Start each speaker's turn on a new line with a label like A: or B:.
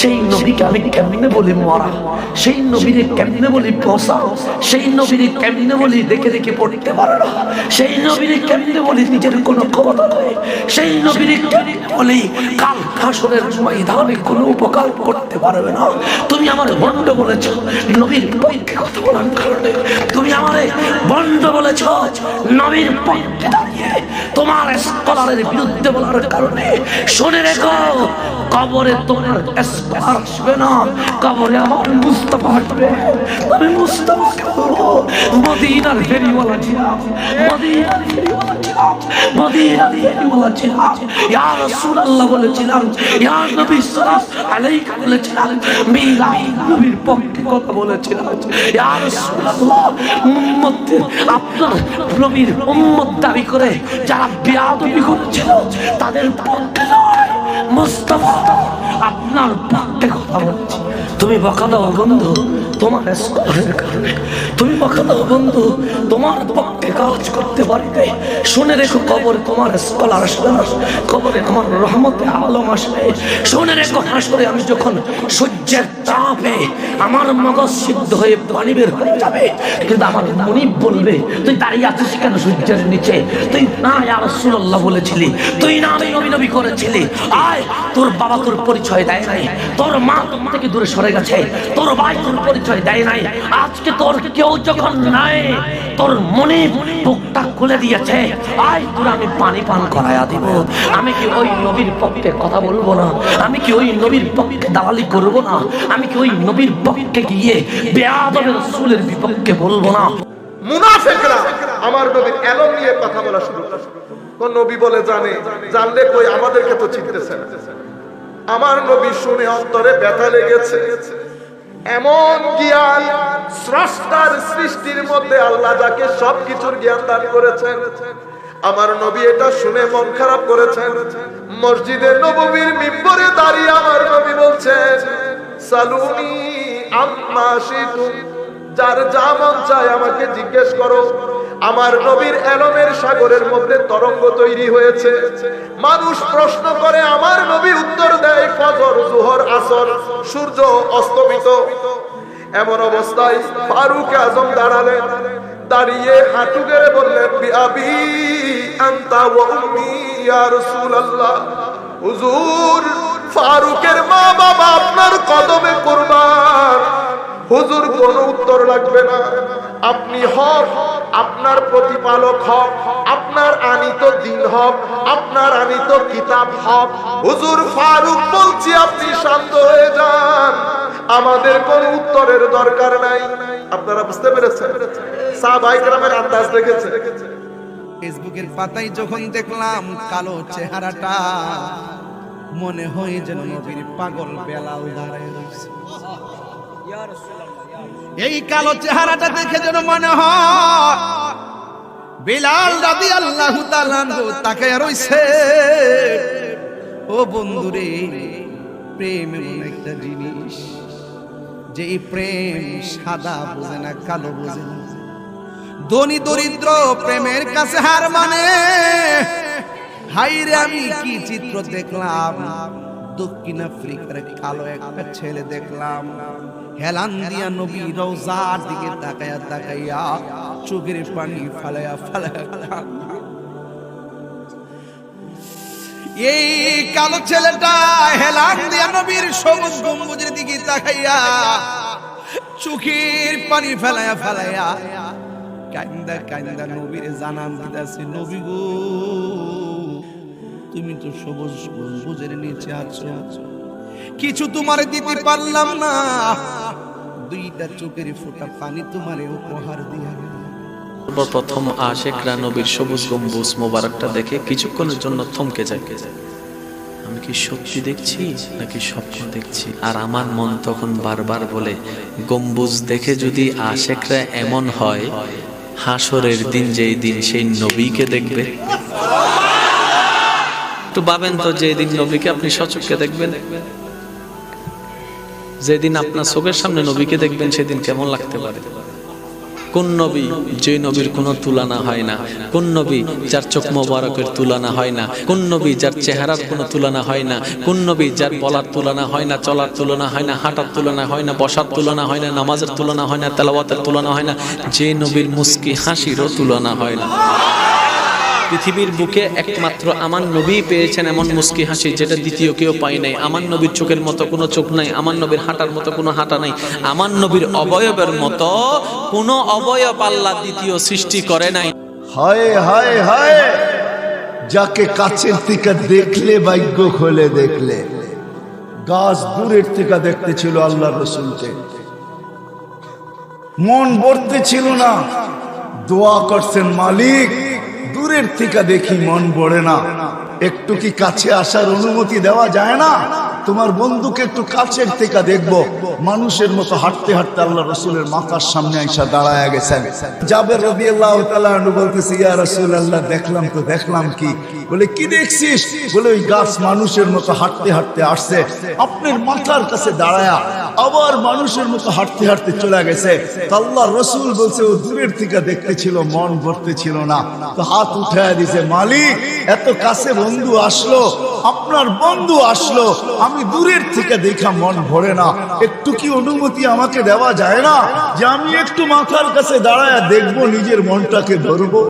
A: সেই নবীকে আমি কেমনে বলি মরা, সেই নবীরে কেমনে বলি পচা, সেই নবীরে কেমনে বলি দেখে দেখে পড়তে পারে না, সেই নবীরে কেমনে বলি নিজের কোনো ক্ষমতা নেই, সেই নবীরে কেমনে বলি কাল হাসরের ময়দানে কোনো উপকার করতে পারবে না। তুমি আমার বন্ড বলেছ নবীর পক্ষে কথা বলার কারণে, তুমি আমারে বন্ড বলেছ নবীর পক্ষে দাঁড়িয়ে তোমার স্কলারের বিরুদ্ধে বলার কারণে। শুনে রেখো, কবরে তোমার স্কলার আসবে না, কবরে আমার মুস্তাফা আসবে। আমি মুস্তাফাকে বলবো মদিনার ফেরিওয়ালা ছিলাম, মদিনার ফেরিওয়ালা ছিলাম, মদিনার ফেরিওয়ালা ছিলাম। ইয়া রাসূলুল্লাহ বলেছিলাম, ইয়া নবী সাল্লাল্লাহু আলাইহি বলেছিলাম, মিলাদ নবীর পক্ষে কথা বলেছিলাম। ইয়া রাসূলুল্লাহ উম্মত, আপনার নবীর উম্মত দাবি করে যারা বেয়াদবি করেছিল তাদের পক্ষে নয়, মুস্তাফা আপনার পক্ষে কথা বলছি। তুমি বকা দাও বন্ধু তোমার স্কলারের কারণে, তুমি বকা দাও বন্ধু তোমার পক্ষে কাজ করতে পারিতে। শুনে রেখো, কবরে তোমার স্কলার আসবে না, কবরে আমার রহমতে আলম আসবে। শুনে রেখো, হাসরে আমি যখন সূর্যের তাপে আমার মগজ সিদ্ধ হয়ে পানি বের হয়ে যাবে, কিন্তু আমার মনিব বলবে তুই দাঁড়িয়ে আছিস কেন সূর্যের নিচে? তুই না ইয়া রাসূলুল্লাহ বলেছিলি, তুই না আমি নবী নবী করেছিলি। আয়, তোর বাবা তোর পরিচয় দেয় নাই, তোর মা তোর থেকে দূরে সরে গেছে, তোর ভাই তোর পরিচয় দেয় নাই, আজকে তোর কেউ যখন নাই, তোর মনে বুকটা খুলে দিয়েছে, আয় তোর আমি পানি পান করায়া দিব। আমি কি ওই নবীর পক্ষে কথা বলবো না? আমি কি ওই নবীর পক্ষে দালালি করবো না? আমি কি ওই নবীর পক্ষে গিয়ে বেয়াদবের রাসূলের বিপক্ষে বলবো না?
B: মুনাফিকরা আমার নবীর এলম নিয়ে কথা বলা শুরু করে। কোন নবী বলে জানলে কই আমাদেরকে তো চিনতেছে না। আমার নবী শুনে অন্তরে ব্যথা লেগেছে। এমন জ্ঞান স্রষ্টার সৃষ্টির মধ্যে আল্লাহ যাকে সবকিছুর জ্ঞান দান করেছেন, আমার নবী এটা শুনে মন খারাপ করেছেন। মসজিদে নববীর মিম্বরে দাঁড়িয়ে আমার নবী বলছেন, সালুনি আম্মা শিতুম, যার যা মন চায় আমাকে জিজ্ঞেস করো। আমার নবীর এলমের সাগরের মধ্যে তরঙ্গ তৈরি হয়েছে। মানুষ প্রশ্ন করে, আমার নবী উত্তর দেয় ফজর, জোহর, আসর, সূর্য অস্তমিত। এমন অবস্থায় ফারুক আজম দাঁড়ালেন, দাঁড়িয়ে হাঁটু গেড়ে বললেন, বিআবি আনতা ওয়া উম্মি ইয়া রাসূলুল্লাহ। হুজুর, ফারুকের মা বাবা আপনার কদমে কুরবান। হুজুর, কোনো উত্তর লাগবে না, আপনি হক, আপনার প্রতিপালক হক, আপনার আনিত দিন হক, আপনার আনিত কিতাব হক। হুজুর, ফারুক বলছি আপনি শান্ত হয়ে যান, আমাদের কোনো উত্তরের দরকার নাই। আপনারা বুঝতে পেরেছেন? সাহাবায়ে কেরামের আন্দাজ দেখেছেন।
C: ফেসবুকের পাতায় যখন দেখলাম কালো চেহারাটা, মনে হয় যেন নবীর পাগল বেলাল দাঁড়ায় রয়েছে। এই কালো চেহারাটা দেখে যেন মনে হয় বেলাল রাদিয়াল্লাহু তাআলা তাকায়া রইছে। ও বন্ধুরে, প্রেম এমন একটা জিনিস, যে প্রেম সাদা বোঝে না, কালো বোঝে না, ধনী দরিদ্র প্রেমের কাছে হার মানে। হাইরে, আমি কি চিত্র দেখলাম! দক্ষিণ আফ্রিকার কালো একটা ছেলে দেখলাম, হেলান দিয়া নবী রওজার দিকে তাকায়া তাকাইয়া চোখের পানি ফালায়া ফালায়া। এই কালো ছেলেটা হেলান দিয়া নবীর সবুজ গম্বুজের দিকে তাকাইয়া চোখের পানি ফালায়া ফালায়া কান্দা কান্দা নবীর জানান দিতেছে, নবী গো, তুমি তো সবুজ গম্বুজের নিচে আছো, কিছু তোমারে দিতে পারলাম না, দুইটা চোখের ফোঁটা পানি তোমারে উপহার দিয়া গেলাম।
D: প্রথম আশিকরা নবীর সবুজ গম্বুজ মোবারকটা দেখে কিছুক্ষণের জন্য থমকে যায়। আমি কি সত্যি দেখছি নাকি স্বপ্ন দেখছি? আর আমার মন তখন বারবার বলে, গম্বুজ দেখে যদি আশিকরা এমন হয়, হাসরের দিন যেই দিন সেই নবীকে দেখবে। একটু ভাবেন তো, যেদিন নবীকে আপনি সচক্ষে দেখবেন, যেদিন আপনার চোখের সামনে নবীকে দেখবেন, সেদিন কেমন লাগতে পারে? কোন নবী যে নবীর কোনো তুলনা হয় না, কোন নবী যার চোখ মোবারকের তুলনা হয় না, কোন নবী যার চেহারার কোনো তুলনা হয় না, কোন নবী যার বলার তুলনা হয় না, চলার তুলনা হয় না, হাঁটার তুলনা হয় না, বসার তুলনা হয় না, নামাজের তুলনা হয় না, তেলাওয়াতের তুলনা হয় না, যে নবীর মুস্কি হাসিরও তুলনা হয় না। পৃথিবীর বুকে একমাত্র আমার নবী পেয়েছেন এমন মুস্কি হাসি যেটা দ্বিতীয় কেউ পায় নাই। আমার নবীর চোখের মতো কোনো চোখ নাই, আমার নবীর হাঁটার মতো কোনো হাঁটা নাই, আমার নবীর অবয়বের মতো কোনো অবয়ব আল্লাহ দ্বিতীয় সৃষ্টি করে নাই।
E: হায় হায় হায়, যাকে কাছের থেকে দেখলে ভাগ্য খোলে দেখলে। গাছ দূরের থেকে দেখতে ছিল আল্লাহ রসুলকে, মন ভরতে ছিল না, দোয়া করছেন মালিক দূরের থেকে দেখি মন ভরে না, একটু কি কাছে আসার অনুমতি দেওয়া যায় না? তোমার বন্ধুকে একটু কাছের থেকে দেখবো। মানুষের মতো হাঁটতে হাঁটতে আল্লাহ রসুলের মাথার সামনে আইসা দাঁড়ায় গেছেন। জাবের রাদিয়াল্লাহু তাআলা আনহু বলতেছে, ইয়া রাসূলুল্লাহ, দেখলাম তো দেখলাম কি? বলে কি দেখছিস? বলে ওই গাছ মানুষের মতো হাঁটতে হাঁটতে আসছে, আপনার মাথার কাছে দাঁড়ায়া আবার মানুষের মতো হাঁটতে হাঁটতে চলে গেছে। তো আল্লাহ রসুল বলছে, ও দূরের থেকে দেখতে ছিল, মন ভরতে ছিল না। তো হাত উঠায় দিছে, মালিক এত কাছে বন্ধু আসলো, আপনার বন্ধু আসলো, আমি দূরের থেকে দেখা মন ভরে না, একটু কি অনুমতি আমাকে দেওয়া যায় না যে আমি একটু মাথার কাছে দাঁড়ায় দেখবো, নিজের মনটাকে ধরবো?